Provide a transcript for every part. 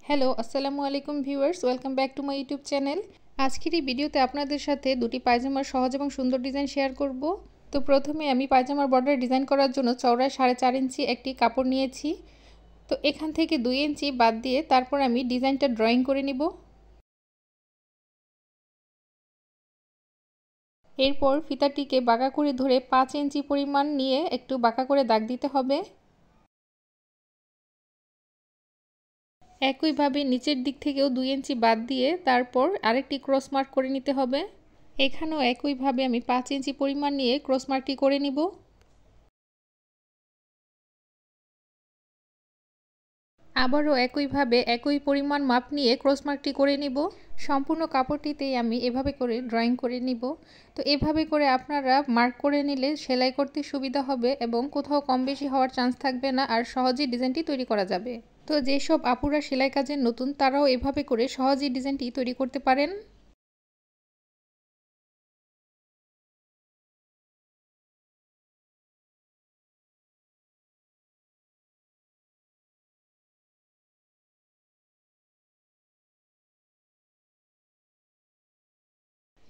Hello, আসসালামু আলাইকুম viewers, welcome back to my YouTube channel. আজকের এই ভিডিওতে আপনাদের সাথে দুটি পায়জামার সহজ এবং সুন্দর ডিজাইন শেয়ার করব। তো প্রথমে আমি পায়জামার বর্ডার ডিজাইন করার জন্য চওড়ায় 4.5 ইঞ্চি একটি কাপড় নিয়েছি। তো এখান থেকে 2 ইঞ্চি বাদ দিয়ে তারপর আমি ডিজাইনটা ড্রয়িং করে নিব। এরপর ফিতাটিকে বাঁকা করে ধরে 5 ইঞ্চি পরিমাণ নিয়ে একটু বাঁকা করে দাগ দিতে হবে। একইভাবে নিচের দিক থেকেও 2 ইঞ্চি বাদ দিয়ে তারপর আরেকটি ক্রস মার্ক করে নিতে হবে। এখানেও একইভাবে আমি 5 ইঞ্চি পরিমাণ নিয়ে ক্রস মার্কটি করে নিব। আবারও একইভাবে একই পরিমাণ মাপ নিয়ে ক্রস মার্কটি করে নিব। সম্পূর্ণ কাপড়টিতেই আমি এভাবে করে ড্রয়িং করে নিব। তো এভাবে করে আপনারা মার্ক করে নিলে সেলাই করতে সুবিধা হবে এবং কোথাও কম বেশি হওয়ার চান্স থাকবে না, আর সহজেই ডিজাইনটি তৈরি করা যাবে। তো যেসব আপুরা সেলাই কাজে নতুন তারাও এভাবে করে সহজেই ডিজাইনটি তৈরি করতে পারেন।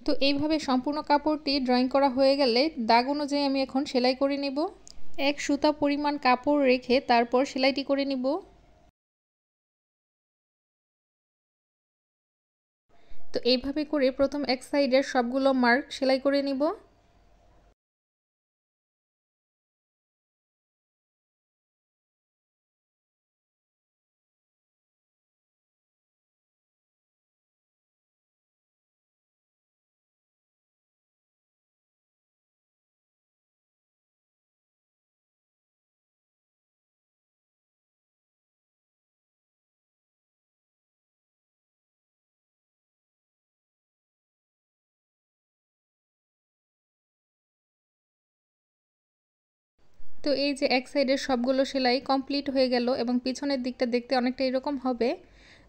তো এইভাবে সম্পূর্ণ কাপড়টি ড্রয়িং করা হয়ে গেলে দাগ অনুযায়ী আমি এখন সেলাই করে নেব। এক সুতা পরিমাণ কাপড় রেখে তারপর সেলাইটি করে নিব। তো এইভাবে করে প্রথম এক সাইডের সবগুলো মার্ক সেলাই করে নিব। তো এই যে এক সাইডের সবগুলো সেলাই কমপ্লিট হয়ে গেল এবং পিছনের দিকটা দেখতে অনেকটা এরকম হবে।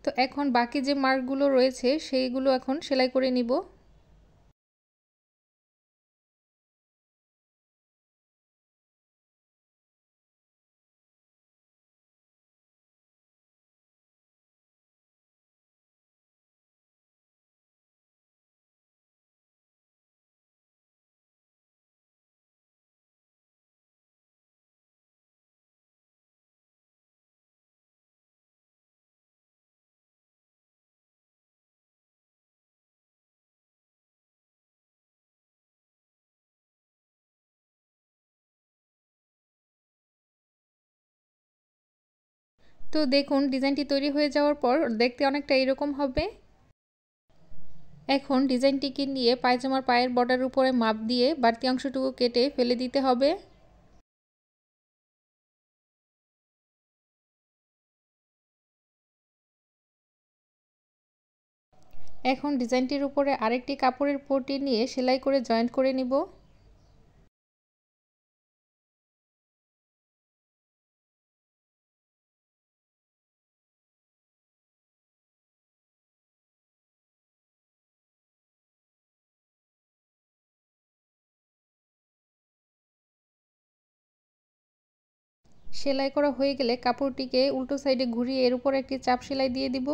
তো এখন বাকি যে মার্কগুলো রয়েছে সেইগুলো এখন সেলাই করে নিব। তো দেখুন ডিজাইনটি তৈরি হয়ে যাওয়ার পর দেখতে অনেকটা এরকম হবে। এখন ডিজাইনটিকে নিয়ে পায়জামার পায়ের বর্ডার উপরে মাপ দিয়ে বাড়তি অংশটুকু কেটে ফেলে দিতে হবে। এখন ডিজাইনটির উপরে আরেকটি কাপড়ের পট্টি নিয়ে সেলাই করে জয়েন্ট করে নিব। সেলাই করা হয়ে গেলে কাপড়টিকে উল্টো সাইডে ঘুরিয়ে এর উপর একটি চাপ সেলাই দিয়ে দিব।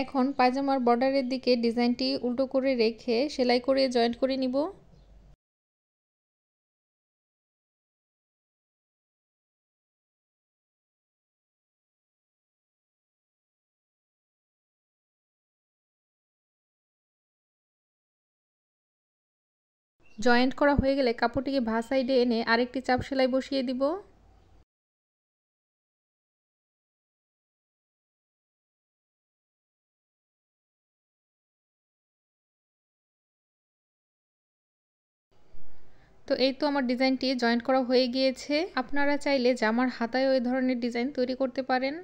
এখন পায়জামার বর্ডারের দিকে ডিজাইনটি উল্টো করে রেখে সেলাই করে জয়েন্ট করে নিব। জয়েন্ট করা হয়ে গেলে কাপড়টিকে ভাঁ সাইডে এনে আরেকটি চাপ সেলাই বসিয়ে দিব। তো এই তো আমার ডিজাইনটি জয়েন্ট করা হয়ে গিয়েছে। আপনারা চাইলে জামার হাতায়ও এই ধরনের ডিজাইন তৈরি করতে পারেন।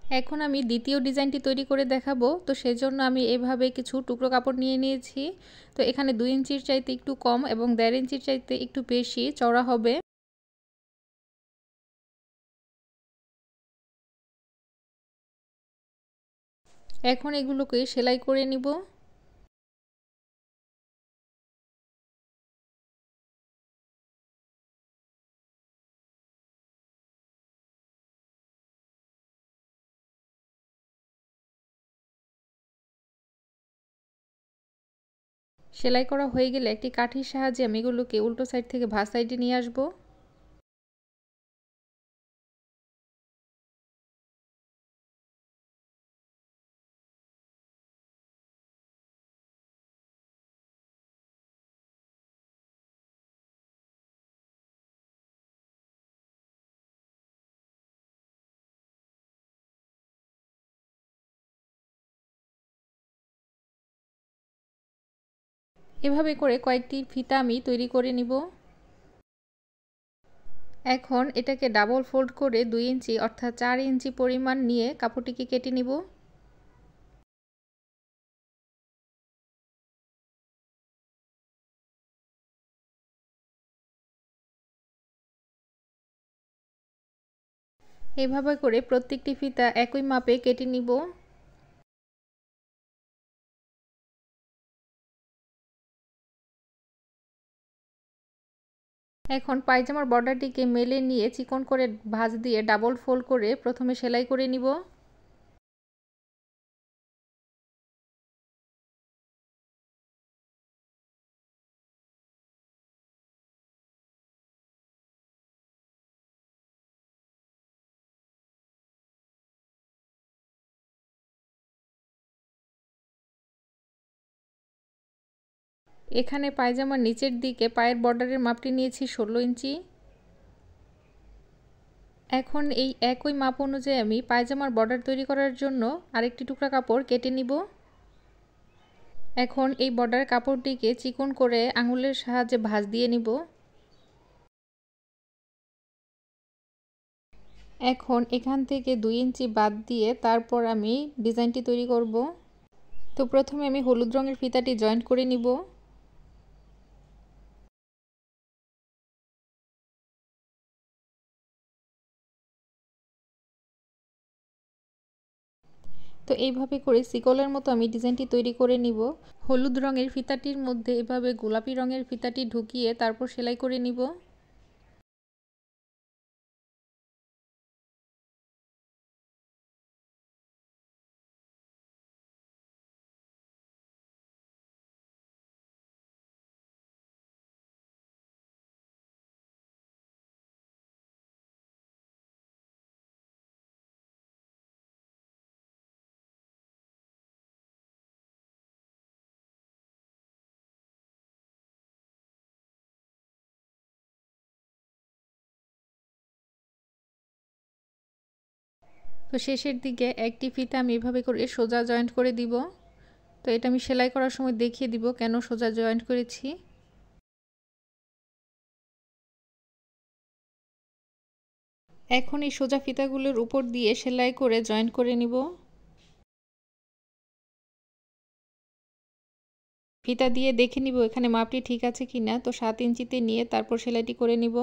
এখন আমি দ্বিতীয় ডিজাইনটি তৈরি করে দেখাবো। তো সেজন্য আমি এভাবে কিছু টুকরো কাপড় নিয়ে নিয়েছি। তো এখানে 2 ইঞ্চির চাইতে একটু কম এবং 1.5 ইঞ্চির চাইতে একটু বেশি চওড়া হবে। এখন এগুলোকে সেলাই করে নিব। সেলাই করা হয়ে গেলে একটি কাঠির সাহায্যে আমি এগুলোকে উল্টো সাইড থেকে ভাঁজ সাইডে নিয়ে আসব। এভাবে করে কয়েকটি ফিতা আমি তৈরি করে নিব। এখন এটাকে ডাবল ফোল্ড করে 2 ইঞ্চি অর্থাৎ 4 ইঞ্চি পরিমাণ নিয়ে কাপড়টিকে কেটে নিব। এভাবে করে প্রত্যেকটি ফিতা একই মাপে কেটে নিব। এখন পায়জামার বর্ডারটিকে মেলে নিয়ে চিকন করে ভাঁজ দিয়ে ডাবল ফোল্ড করে প্রথমে সেলাই করে নিব। এখানে পায়জামার নিচের দিকে পায়ের বর্ডারের মাপটি নিয়েছি 16 ইঞ্চি। এখন এই একই মাপ অনুযায়ী আমি পায়জামার বর্ডার তৈরি করার জন্য আরেকটি টুকরা কাপড় কেটে নিব। এখন এই বর্ডার কাপড়টিকে চিকন করে আঙুলের সাহায্যে ভাঁজ দিয়ে নিব। এখন এখান থেকে 2 ইঞ্চি বাদ দিয়ে তারপর আমি ডিজাইনটি তৈরি করব। তো প্রথমে আমি হলুদ রঙের ফিতাটি জয়েন্ট করে নিব। তো এইভাবে করে শিকলের মতো আমি ডিজাইনটি তৈরি করে নিব। হলুদ রঙের ফিতাটির মধ্যে এভাবে গোলাপি রঙের ফিতাটি ঢুকিয়ে তারপর সেলাই করে নিব। তো শেষের দিকে একটি ফিতা আমি এভাবে করে সোজা জয়েন্ট করে দিব। তো এটা আমি সেলাই করার সময় দেখিয়ে দিব কেন সোজা জয়েন্ট করেছি। এখন এই সোজা ফিতাগুলোর উপর দিয়ে সেলাই করে জয়েন্ট করে নিব। ফিতা দিয়ে দেখে নিব এখানে মাপটি ঠিক আছে কিনা। তো 7 ইঞ্চিতে নিয়ে তারপর সেলাইটি করে নিব।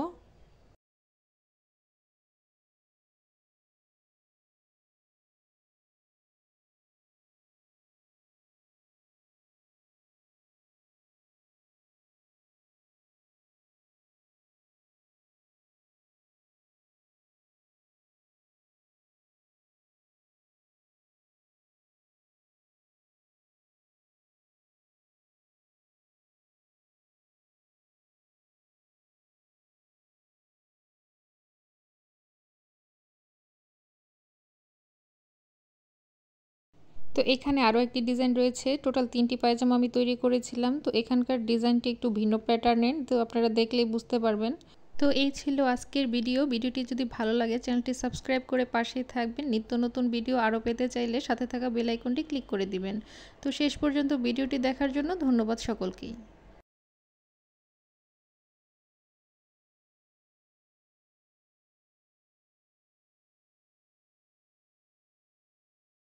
তো এখানে আরও একটি ডিজাইন রয়েছে। টোটাল 3টি পায়জামা আমি তৈরি করেছিলাম। তো এখানকার ডিজাইনটি একটু ভিন্ন প্যাটার্নের, তো আপনারা দেখলেই বুঝতে পারবেন। তো এই ছিল আজকের ভিডিওটি যদি ভালো লাগে চ্যানেলটি সাবস্ক্রাইব করে পাশেই থাকবেন। নিত্য নতুন ভিডিও আরও পেতে চাইলে সাথে থাকা বেল আইকনটি ক্লিক করে দিবেন। তো শেষ পর্যন্ত ভিডিওটি দেখার জন্য ধন্যবাদ সকলকেই।